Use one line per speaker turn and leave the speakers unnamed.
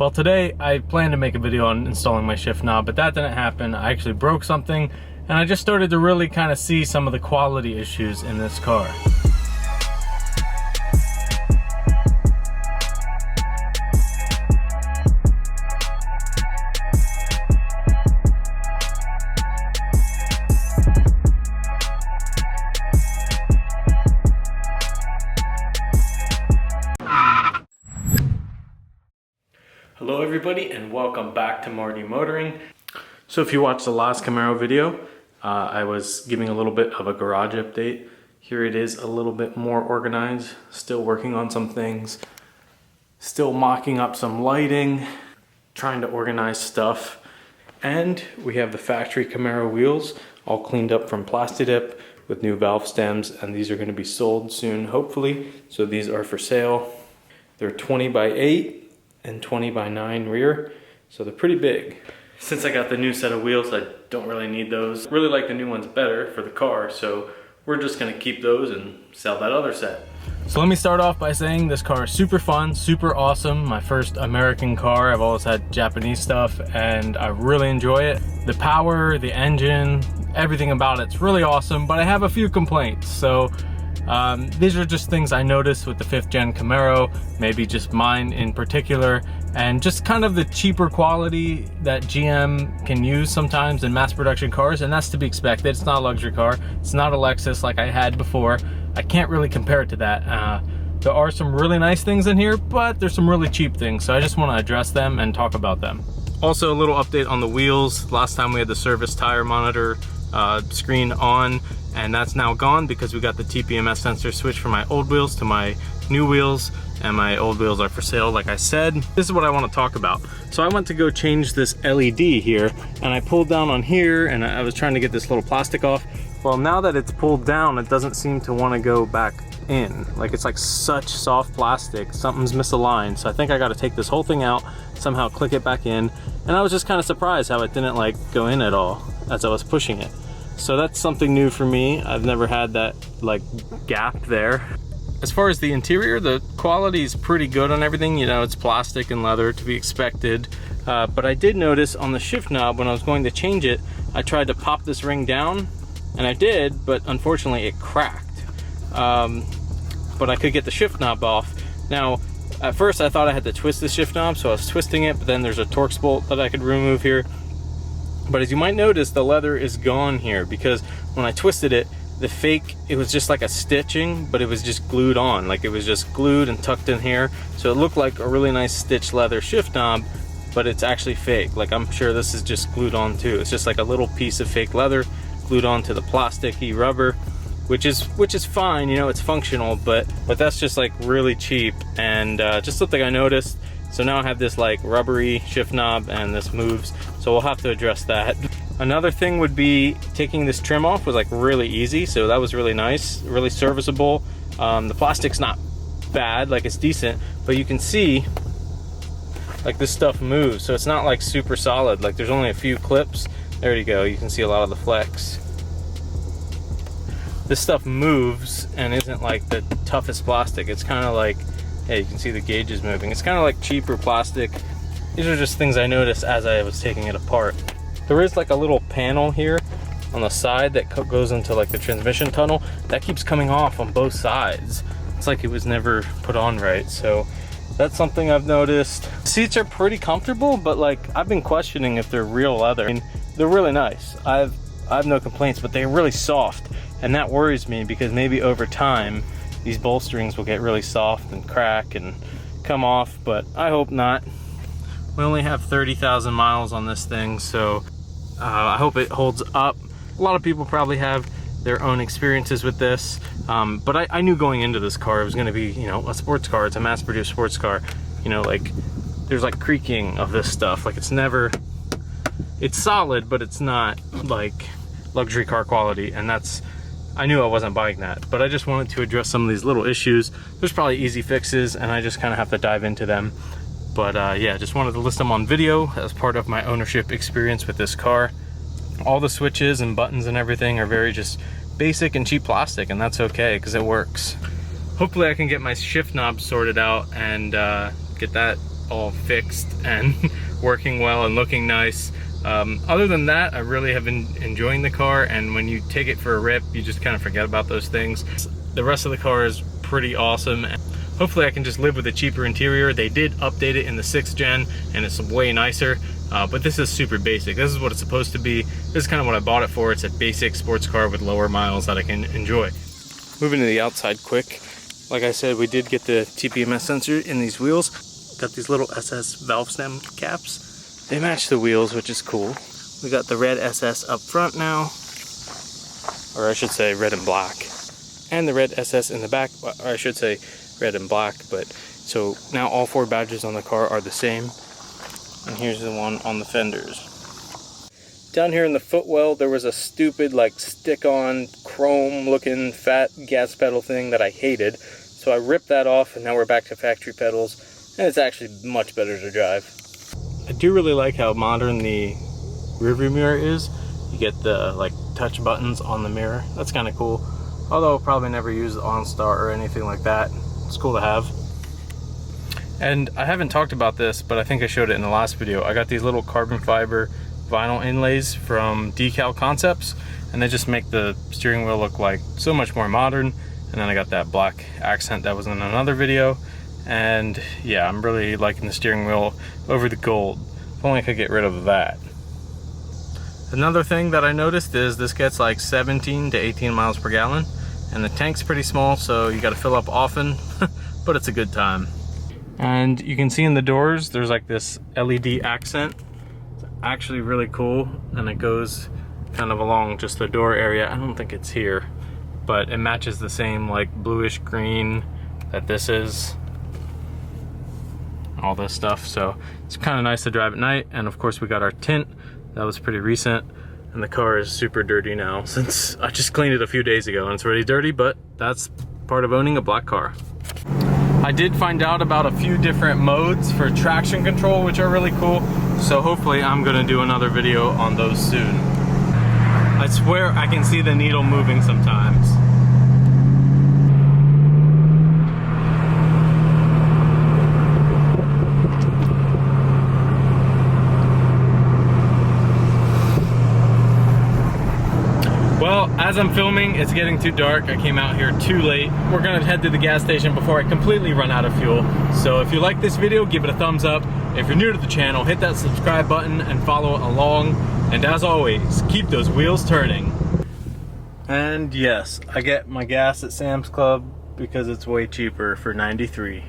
Well, today I planned to make a video on installing my shift knob, but that didn't happen. I actually broke something, and I just started to really kind of see some of the quality issues in this car. Hello everybody and welcome back to Marty Motoring. So if you watched the last Camaro video, I was giving a little bit of a garage update. Here it is a little bit more organized, still working on some things, still mocking up some lighting, trying to organize stuff. And we have the factory Camaro wheels all cleaned up from Plastidip with new valve stems, and these are going to be sold soon, hopefully. So these are for sale. They're 20 by 8 and 20 by 9 rear, so they're pretty big. Since I got the new set of wheels, I don't really need those. Really like the new ones better for the car, so we're just gonna keep those and sell that other set. So let me start off by saying this car is super fun, super awesome. My first American car. I've always had Japanese stuff and I really enjoy it. The power, the engine, everything about it's really awesome, but I have a few complaints. So these are just things I noticed with the 5th gen Camaro, maybe just mine in particular, and just kind of the cheaper quality that GM can use sometimes in mass production cars, and that's to be expected. It's not a luxury car, it's not a Lexus like I had before. I can't really compare it to that. There are some really nice things in here, but there's some really cheap things, so I just want to address them and talk about them. Also, a little update on the wheels. Last time we had the service tire monitor screen on, and that's now gone because we got the TPMS sensor switched from my old wheels to my new wheels, and my old wheels are for sale like I said. This is what I want to talk about. So I went to go change this LED here, and I pulled down on here, and I was trying to get this little plastic off. Well, now that it's pulled down, it doesn't seem to want to go back in. Like, it's like such soft plastic, something's misaligned. So I think I got to take this whole thing out, somehow click it back in, and I was just kind of surprised how it didn't like go in at all as I was pushing it. So that's something new for me. I've never had that like gap there. As far as the interior, the quality is pretty good on everything. You know, it's plastic and leather, to be expected. But I did notice on the shift knob when I was going to change it, I tried to pop this ring down, and I did, but unfortunately it cracked. But I could get the shift knob off. Now, at first I thought I had to twist the shift knob, so I was twisting it, but then there's a Torx bolt that I could remove here. But as you might notice, the leather is gone here because when I twisted it, the fake, it was just like a stitching, but it was just glued on. Like, it was just glued and tucked in here. So it looked like a really nice stitched leather shift knob, but it's actually fake. Like, I'm sure this is just glued on too. It's just like a little piece of fake leather glued onto the plasticky rubber, which is fine, you know, it's functional, but that's just like really cheap, and just something I noticed. So now I have this like rubbery shift knob, and this moves, so we'll have to address that. Another thing would be taking this trim off was like really easy, so that was really nice, really serviceable. The plastic's not bad, like it's decent, but you can see like this stuff moves, so it's not like super solid. Like, there's only a few clips. There you go, you can see a lot of the flex. This stuff moves and isn't like the toughest plastic. It's kind of like, yeah, you can see the gauges moving. It's kind of like cheaper plastic. These are just things I noticed as I was taking it apart. There is like a little panel here on the side that goes into like the transmission tunnel. That keeps coming off on both sides. It's like it was never put on right. So that's something I've noticed. Seats are pretty comfortable, but like I've been questioning if they're real leather. I mean, they're really nice. I have no complaints, but they're really soft. And that worries me because maybe over time, these bolsterings will get really soft and crack and come off, but I hope not. We only have 30,000 miles on this thing, so I hope it holds up. A lot of people probably have their own experiences with this, but I knew going into this car it was gonna be, you know, a sports car. It's a mass-produced sports car. You know, like, there's like creaking of this stuff. Like, it's solid, but it's not like luxury car quality, and I knew I wasn't buying that, but I just wanted to address some of these little issues. There's probably easy fixes, and I just kind of have to dive into them. But yeah, just wanted to list them on video as part of my ownership experience with this car. All the switches and buttons and everything are very just basic and cheap plastic, and that's okay because it works. Hopefully I can get my shift knob sorted out and get that all fixed and working well and looking nice. Other than that, I really have been enjoying the car, and when you take it for a rip, you just kind of forget about those things. The rest of the car is pretty awesome. Hopefully I can just live with a cheaper interior. They did update it in the 6th gen and it's way nicer, but this is super basic. This is what it's supposed to be. This is kind of what I bought it for. It's a basic sports car with lower miles that I can enjoy. Moving to the outside quick. Like I said, we did get the TPMS sensor in these wheels. Got these little SS valve stem caps. They match the wheels, which is cool. We got the red SS up front now, or I should say red and black. And the red SS in the back, or I should say red and black, but so now all 4 badges on the car are the same. And here's the one on the fenders. Down here in the footwell, there was a stupid like stick-on chrome looking fat gas pedal thing that I hated. So I ripped that off, and now we're back to factory pedals, and it's actually much better to drive. I do really like how modern the rearview mirror is. You get the like touch buttons on the mirror. That's kind of cool. Although I'll probably never use the OnStar or anything like that. It's cool to have. And I haven't talked about this, but I think I showed it in the last video. I got these little carbon fiber vinyl inlays from Decal Concepts, and they just make the steering wheel look like so much more modern. And then I got that black accent that was in another video. And yeah, I'm really liking the steering wheel over the gold. If only I could get rid of that. Another thing that I noticed is this gets like 17 to 18 miles per gallon. And the tank's pretty small, so you gotta fill up often, but it's a good time. And you can see in the doors, there's like this LED accent. It's actually really cool, and it goes kind of along just the door area. I don't think it's here, but it matches the same like bluish green that this is. All this stuff, so it's kind of nice to drive at night. And of course we got our tint, that was pretty recent. And the car is super dirty now since I just cleaned it a few days ago, and it's already dirty, but that's part of owning a black car. I did find out about a few different modes for traction control, which are really cool. So hopefully I'm gonna do another video on those soon. I swear I can see the needle moving sometimes. As I'm filming, it's getting too dark. I came out here too late. We're gonna head to the gas station before I completely run out of fuel. So if you like this video, give it a thumbs up. If you're new to the channel, hit that subscribe button and follow along. And as always, keep those wheels turning. And yes, I get my gas at Sam's Club because it's way cheaper for 93.